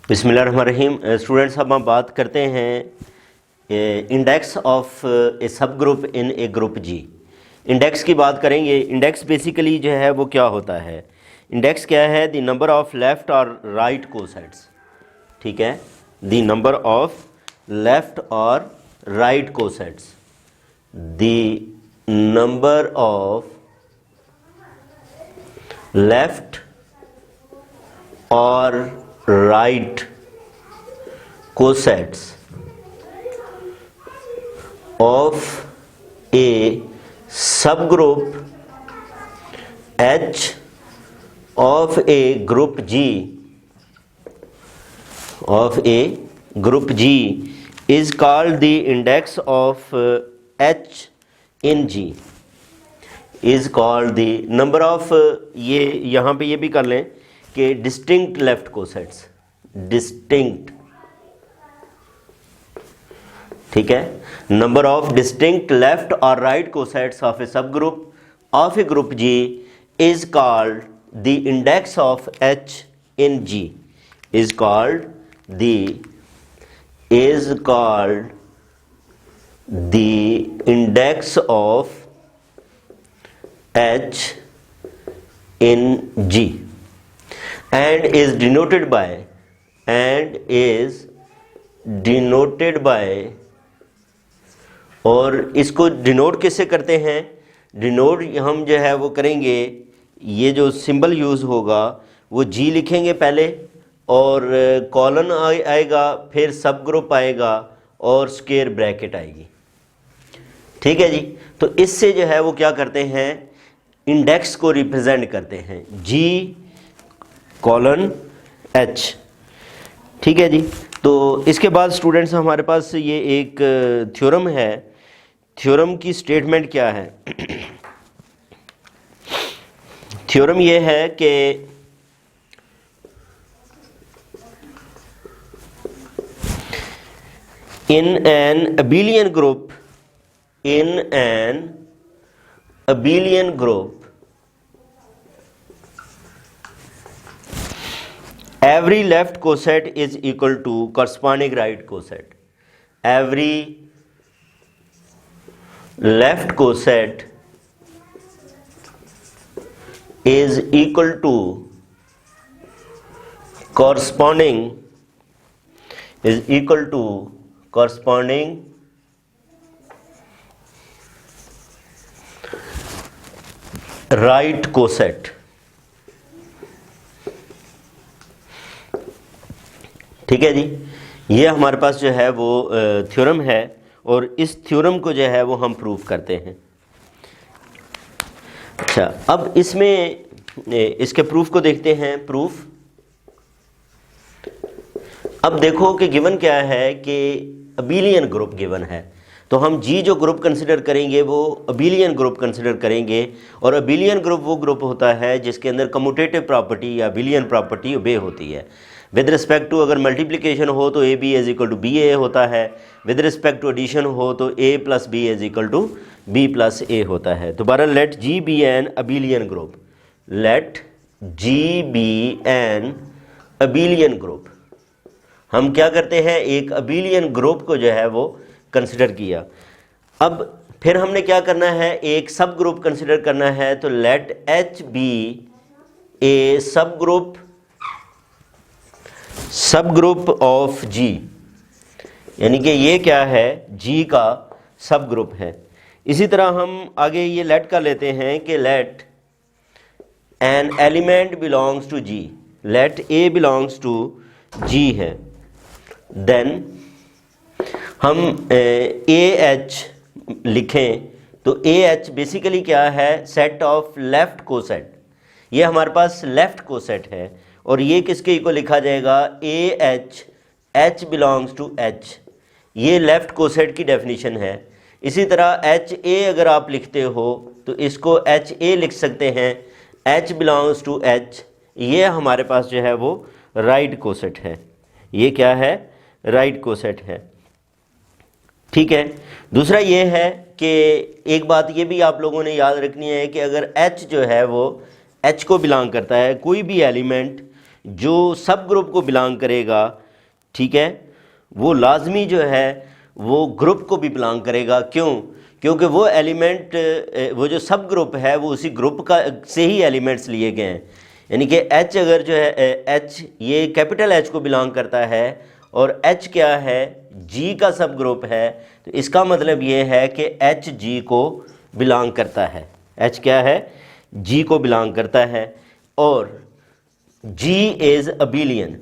बिस्मिल्लाहिर्रहमानिर्रहीम। स्टूडेंट्स, अब हम बात करते हैं index of a subgroup in a group G. Index की बात करेंगे। इंडेक्स बेसिकली जो है वो क्या होता है? इंडेक्स क्या है? द नंबर ऑफ लेफ़्ट और राइट कोसेट्स। ठीक है, द नंबर ऑफ लेफ़्ट और right cosets, the number of left और right cosets of a subgroup H of a group G is called the index of H in G is called the number of ये यहाँ पे ये भी कर लें कि डिस्टिंक्ट लेफ्ट कोसेट्स, डिस्टिंक्ट, ठीक है, नंबर ऑफ डिस्टिंक्ट लेफ्ट और right cosets of a subgroup of a group G is called the index of H in G, is called the index of H in G and is denoted by और इसको denote किससे करते हैं? Denote हम जो है वो करेंगे, ये जो सिंबल यूज़ होगा वो जी लिखेंगे पहले और कॉलन आएगा, फिर सब ग्रुप आएगा और स्क्वायर ब्रैकेट आएगी। ठीक है जी। तो इससे जो है वो क्या करते हैं, इंडेक्स को रिप्रेजेंट करते हैं, जी कॉलन एच। ठीक है जी। तो इसके बाद स्टूडेंट्स हमारे पास ये एक थ्योरम है। थ्योरम की स्टेटमेंट क्या है? थ्योरम ये है कि in an abelian group every left coset is equal to corresponding right coset. Every left coset is equal to corresponding right coset. ठीक है जी। ये हमारे पास जो है वो थ्योरम है और इस थ्योरम को जो है वो हम प्रूफ करते हैं। अच्छा, अब इसमें इसके प्रूफ को देखते हैं। प्रूफ, अब देखो कि गिवन क्या है कि अबेलियन ग्रुप गिवन है, तो हम जी जो ग्रुप कंसिडर करेंगे वो अबेलियन ग्रुप कंसिडर करेंगे। और अबेलियन ग्रुप वो ग्रुप होता है जिसके अंदर कम्यूटेटिव प्रॉपर्टी या अबेलियन प्रॉपर्टी ओबे होती है। विद रिस्पेक्ट टू अगर मल्टीप्लिकेशन हो तो A B is equal to B A होता है, विद रिस्पेक्ट टू एडिशन हो तो A plus B is equal to B plus A होता है। दोबारा, let G be an abelian group, let G be an abelian group. हम क्या करते हैं, एक अबेलियन ग्रुप को जो है वो कंसिडर किया। अब फिर हमने क्या करना है, एक सब ग्रुप कंसिडर करना है, तो late H be a subgroup of जी, यानी कि ये क्या है, जी का सब ग्रुप है। इसी तरह हम आगे ये लेट का लेते हैं कि let an element belongs to G, let A belongs to G है, देन हम ए एच लिखें तो ए एच बेसिकली क्या है, सेट ऑफ लेफ्ट कोसेट। ये हमारे पास लेफ्ट कोसेट है और ये किसके इक्वल लिखा जाएगा, A H, H belongs to H, ये लेफ्ट कोसेट की डेफिनेशन है। इसी तरह एच ए अगर आप लिखते हो तो इसको एच ए लिख सकते हैं, एच बिलोंग्स टू एच, ये हमारे पास जो है वो राइट कोसेट है। ये क्या है, राइट कोसेट है। ठीक है। दूसरा ये है कि एक बात ये भी आप लोगों ने याद रखनी है कि अगर एच जो है वो एच को बिलोंग करता है, कोई भी एलिमेंट जो सब ग्रुप को बिलोंग करेगा, ठीक है, वो लाजमी जो है वो ग्रुप को भी बिलोंग करेगा। क्यों? क्योंकि वो एलिमेंट, वो जो सब ग्रुप है वो उसी ग्रुप का से ही एलिमेंट्स लिए गए हैं। यानी कि एच अगर जो है एच ये कैपिटल एच को बिलोंग करता है और एच क्या है, जी का सब ग्रुप है, तो इसका मतलब ये है कि एच जी को बिलोंग करता है। एच क्या है, जी को बिलोंग करता है और जी इज़ अबिलियन।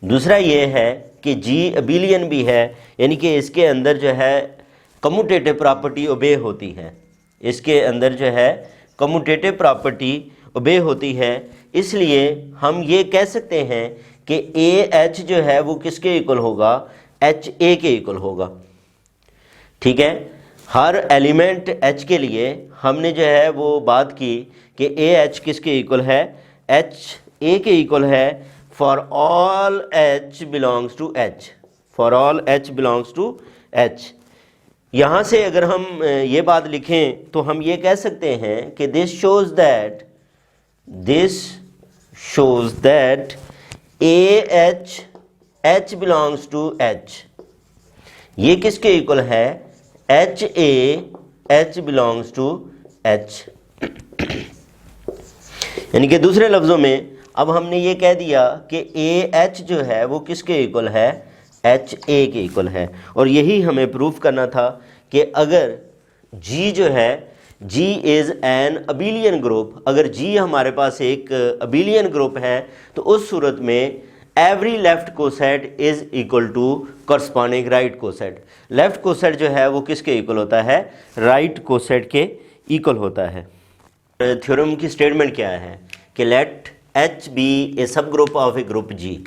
दूसरा ये है कि जी अबिलियन भी है, यानी कि इसके अंदर जो है कम्यूटेटिव प्रॉपर्टी ओबे होती है, इसके अंदर जो है कम्यूटेटिव प्रॉपर्टी ओबे होती है। इसलिए हम ये कह सकते हैं कि ए एच जो है वो किसके इक्वल होगा, एच ए के इक्वल होगा। ठीक है, हर एलिमेंट एच के लिए हमने जो है वो बात की कि ए एच किसके इक्वल है, एच ए के इक्वल है for all H belongs to H, for all H belongs to H. यहाँ से अगर हम ये बात लिखें तो हम ये कह सकते हैं कि this shows that A H belongs to H, ये किसके इक्वल है, H A H belongs to H. यानी कि दूसरे लफ्ज़ों में अब हमने ये कह दिया कि ए एच जो है वो किसके इक्वल है, एच ए के इक्वल है। और यही हमें प्रूफ करना था कि अगर जी जो है, जी इज़ एन अबिलियन ग्रुप, अगर जी हमारे पास एक अबिलियन ग्रुप है तो उस सूरत में every left coset is equal to corresponding right coset. Left coset जो है वो किसके इक्वल होता है, राइट कोसेट के इक्वल होता है। थ्योरम की स्टेटमेंट क्या है कि late H be a subgroup of a group G,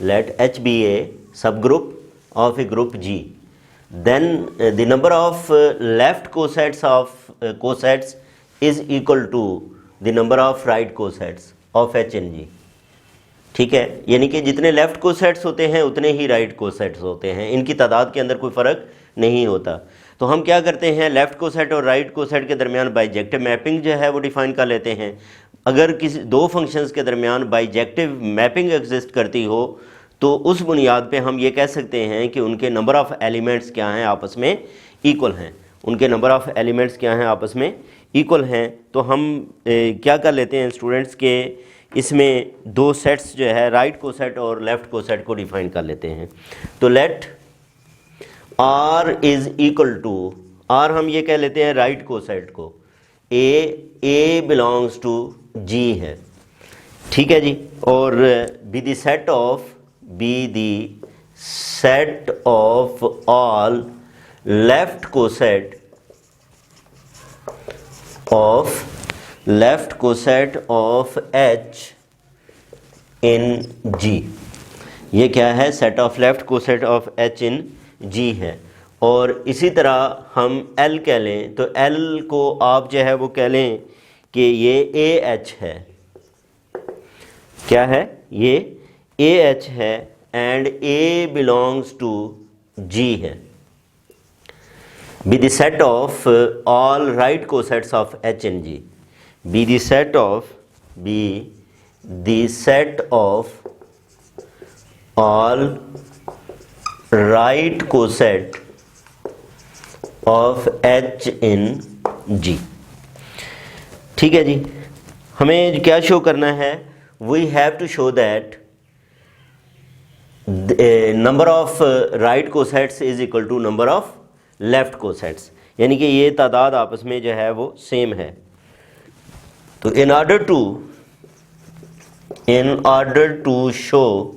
let H be a subgroup of a group G, then the number of left cosets of cosets is equal to the number of right cosets of H in G। ठीक है, यानी कि जितने left cosets होते हैं उतने ही right cosets होते हैं, इनकी तादाद के अंदर कोई फ़र्क नहीं होता। तो हम क्या करते हैं, लेफ़्ट कोसेट और राइट कोसेट के दरमियान बाइजेक्टिव मैपिंग जो है वो डिफ़ाइन कर लेते हैं। अगर किसी दो फंक्शंस के दरमियान बाइजेक्टिव मैपिंग एग्जिस्ट करती हो तो उस बुनियाद पे हम ये कह सकते हैं कि उनके नंबर ऑफ़ एलिमेंट्स क्या हैं, आपस में इक्वल हैं, उनके नंबर ऑफ़ एलिमेंट्स क्या हैं, आपस में इक्वल हैं। तो हम क्या कर लेते हैं स्टूडेंट्स के, इसमें दो सेट्स जो है राइट कोसेट और लेफ़्ट कोसेट को डिफ़ाइन कर लेते हैं। तो let R is equal to, R हम ये कह लेते हैं राइट कोसेट को, ए बिलोंग्स टू जी है, ठीक है जी, और B the set of, be the set of all left coset of H in G। ये क्या है, set of left coset of H in G है। और इसी तरह हम L कह लें तो L को आप जो है वो कह लें कि ये AH है, क्या है, ये AH है and A belongs to G है। Be the set of all right cosets of H in G, be the set of all right coset of H in G। ठीक है जी, हमें क्या शो करना है, we have to show that number of right cosets is equal to number of left cosets, यानी कि ये तादाद आपस में जो है वो सेम है। तो in order to show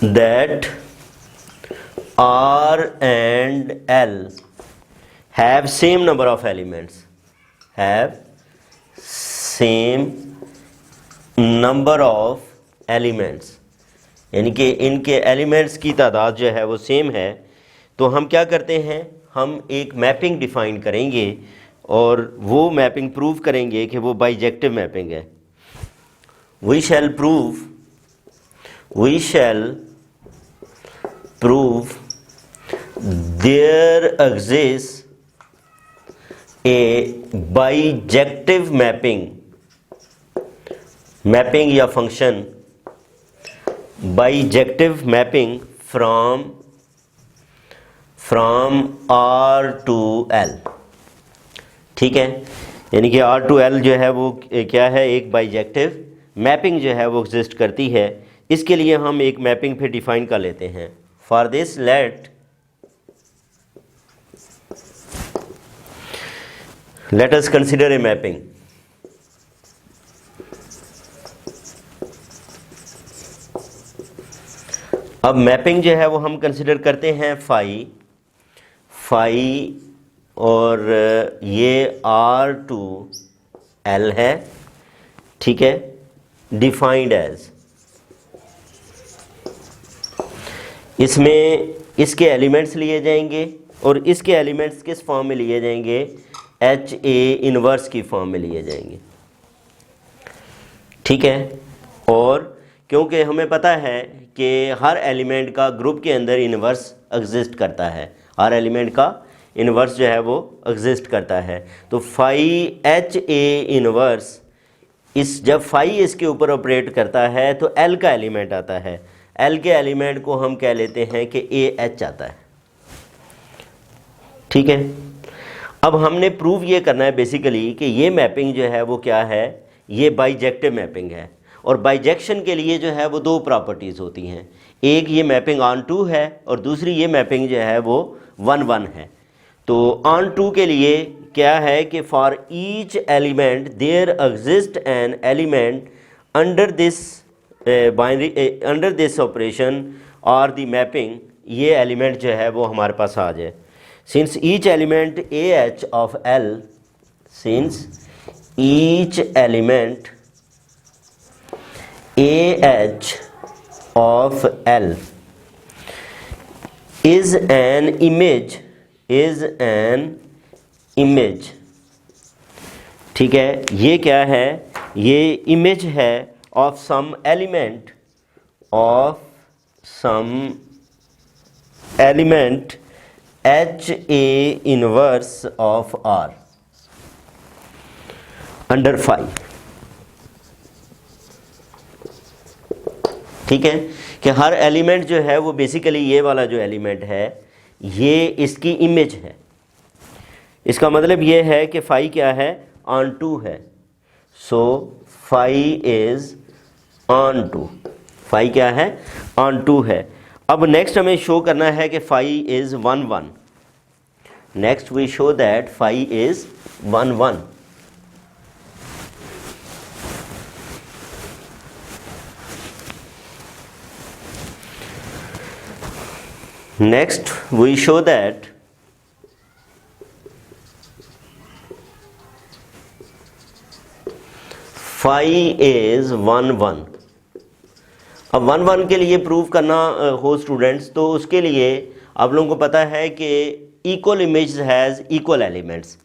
that R and L have same number of elements, have same number of elements, यानी कि इनके एलिमेंट्स की तादाद जो है वो सेम है, तो हम क्या करते हैं, हम एक मैपिंग डिफ़ाइन करेंगे और वो मैपिंग प्रूव करेंगे कि वो बाइजेक्टिव मैपिंग है। We shall prove there exist a bijective mapping mapping या function bijective mapping from R to L। ठीक है, यानी कि R to L जो है वो क्या है, एक बाइजेक्टिव मैपिंग जो है वो एग्जिस्ट करती है। इसके लिए हम एक मैपिंग फिर डिफाइन कर लेते हैं। For this let us consider a mapping. अब मैपिंग जो है वो हम कंसिडर करते हैं फाई और ये R to L है, ठीक है, डिफाइंड एज, इसमें इसके एलिमेंट्स लिए जाएंगे और इसके एलिमेंट्स किस फॉर्म में लिए जाएंगे, HA इनवर्स की फॉर्म में लिए जाएंगे। ठीक है, और क्योंकि हमें पता है कि हर एलिमेंट का ग्रुप के अंदर इनवर्स एग्जिस्ट करता है, हर एलिमेंट का इनवर्स जो है वो एग्जिस्ट करता है, तो फाई HA इनवर्स जब फाई इसके ऊपर ऑपरेट करता है तो L का एलिमेंट आता है, L के एलिमेंट को हम कह लेते हैं कि AH आता है। ठीक है, अब हमने प्रूव ये करना है बेसिकली कि ये मैपिंग जो है वो क्या है, ये बाइजेक्टिव मैपिंग है। और बाइजेक्शन के लिए जो है वो दो प्रॉपर्टीज़ होती हैं, एक ये मैपिंग ऑन टू है और दूसरी ये मैपिंग जो है वो 1-1 है। तो ऑन टू के लिए क्या है कि for each element there exist an element under this operation और द मैपिंग, ये एलिमेंट जो है वो हमारे पास आ जाए। Since each element AH of L, since each element AH of L is an image, ठीक है, ये क्या है, ये इमेज है of some element HA inverse of R under phi. ठीक है, कि हर एलिमेंट जो है वो बेसिकली ये वाला जो एलिमेंट है ये इसकी इमेज है। इसका मतलब ये है कि फाई क्या है, ऑन टू है, so phi is onto, phi क्या है, ऑन टू है। अब नेक्स्ट हमें शो करना है कि phi is 1-1। Next we show that phi is 1-1। Next we show that phi is 1-1। अब 1-1 के लिए प्रूव करना हो स्टूडेंट्स, तो उसके लिए आप लोगों को पता है कि equal image has equal elements,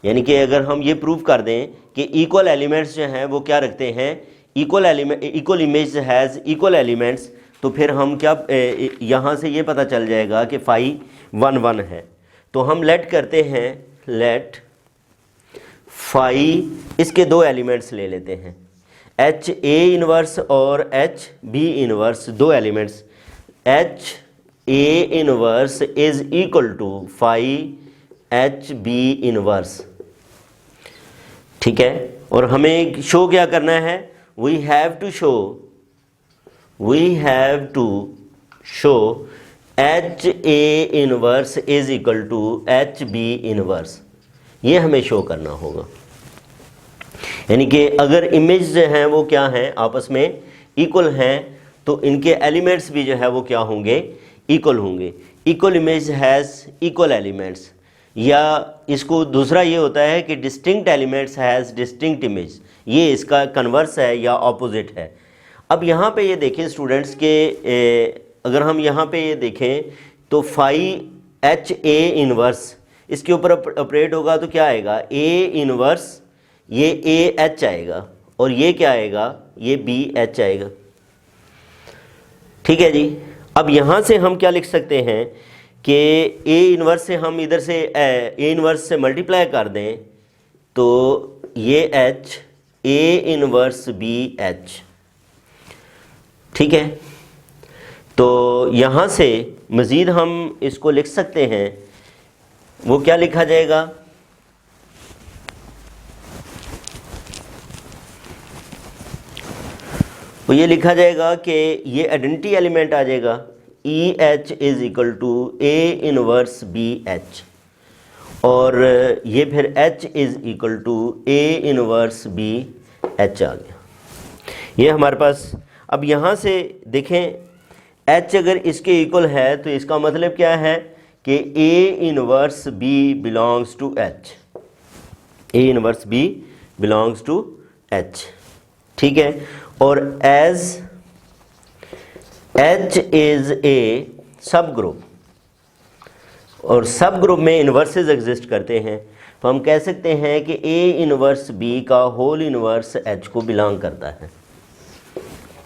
यानी कि अगर हम ये प्रूव कर दें कि इक्वल एलिमेंट्स जो हैं वो क्या रखते हैं, equal image has equal elements, तो फिर हम क्या यहाँ से ये पता चल जाएगा कि फाई 1-1 है। तो हम लेट करते हैं, लेट फाई इसके दो एलिमेंट्स ले लेते हैं, HA इनवर्स और HB इनवर्स, दो elements. HA inverse is equal to phi HB inverse. ठीक है, और हमें शो क्या करना है, we have to show HA inverse is equal to HB inverse, ये हमें शो करना होगा। यानी कि अगर इमेज जो हैं वो क्या हैं, आपस में इक्वल हैं, तो इनके एलिमेंट्स भी जो है वो क्या होंगे, इक्वल होंगे। Equal image has equal elements, या इसको दूसरा ये होता है कि distinct elements has distinct image, ये इसका कन्वर्स है या ऑपोजिट है। अब यहाँ पे ये देखें स्टूडेंट्स के अगर हम यहाँ पे ये देखें तो फाई HA इनवर्स इसके ऊपर ऑपरेट होगा तो क्या आएगा, A इनवर्स, ये AH आएगा, और ये क्या आएगा, ये BH आएगा। ठीक है जी। अब यहाँ से हम क्या लिख सकते हैं कि A इनवर्स से हम इधर से A इनवर्स से मल्टीप्लाई कर दें तो ये H a inverse b H. ठीक है, तो यहाँ से मज़ीद हम इसको लिख सकते हैं। वो क्या लिखा जाएगा? वो ये लिखा जाएगा कि ये आइडेंटिटी एलिमेंट आ जाएगा e h is equal to a inverse b h, और ये फिर h is equal to a inverse b h आ गया। ये हमारे पास, अब यहाँ से देखें h अगर इसके इक्वल है तो इसका मतलब क्या है कि a inverse b belongs to h, a inverse b belongs to h। ठीक है, और एज h इज़ ए सब ग्रुप, और सब ग्रुप में इन्वर्सेस एग्जिस्ट करते हैं, तो हम कह सकते हैं कि ए इनवर्स बी का होल इनवर्स एच को बिलोंग करता है।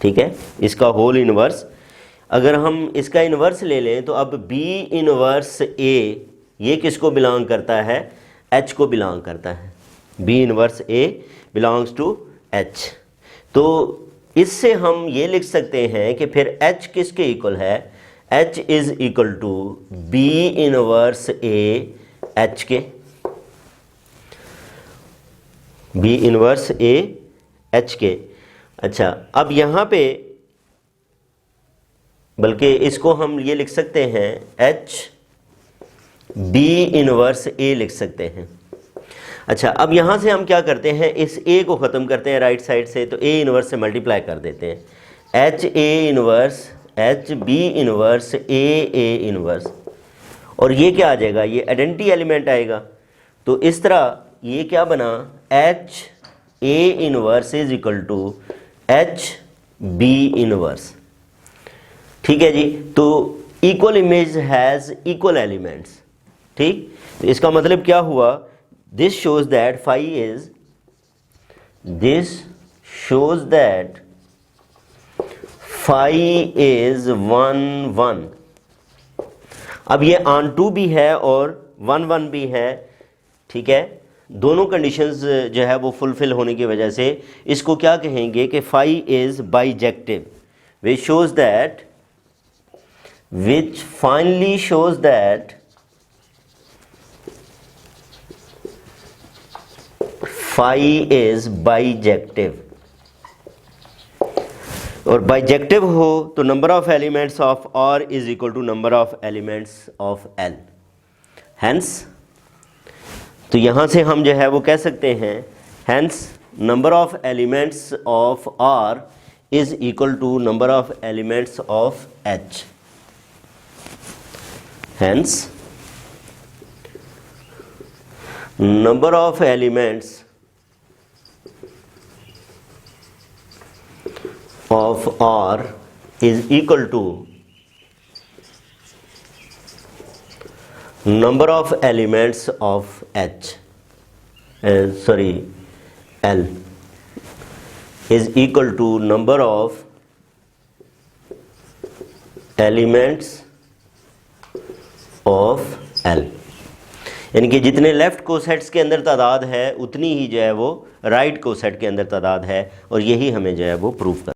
ठीक है, इसका होल इनवर्स, अगर हम इसका इनवर्स ले लें तो अब बी इनवर्स ए ये किसको बिलोंग करता है? एच को बिलोंग करता है। B inverse a belongs to H. तो इससे हम ये लिख सकते हैं कि फिर एच किसके इक्वल है? h is equal to b inverse a H के, बी इनवर्स ए एच के। अच्छा, अब यहाँ पे बल्कि इसको हम ये लिख सकते हैं h बी इनवर्स ए लिख सकते हैं। अच्छा, अब यहाँ से हम क्या करते हैं, इस a को ख़त्म करते हैं राइट साइड से, तो a इनवर्स से मल्टीप्लाई कर देते हैं। h a inverse H b inverse a inverse, और ये क्या आ जाएगा? ये आइडेंटिटी एलिमेंट आएगा। तो इस तरह ये क्या बना? H a inverse is equal to H b inverse. ठीक है जी, तो equal image has equal elements. ठीक, तो इसका मतलब क्या हुआ? This shows that phi is 1 1। अब ये ऑन 2 भी है और 1 1 भी है। ठीक है, दोनों कंडीशंस जो है वो फुलफिल होने की वजह से इसको क्या कहेंगे कि phi is bijective, which finally shows that phi is bijective. और बाइजेक्टिव हो तो number of elements of R is equal to number of elements of L। Hence, तो यहाँ से हम जो है वो कह सकते हैं hence number of elements of R is equal to number of elements of H। Hence number of elements of R is equal to number of elements of L is equal to number of elements of L। यानी कि जितने left cosets के अंदर तादाद है उतनी ही जो है वो राइट कोसेट के अंदर तादाद है, और यही हमें जो है वो प्रूफ कर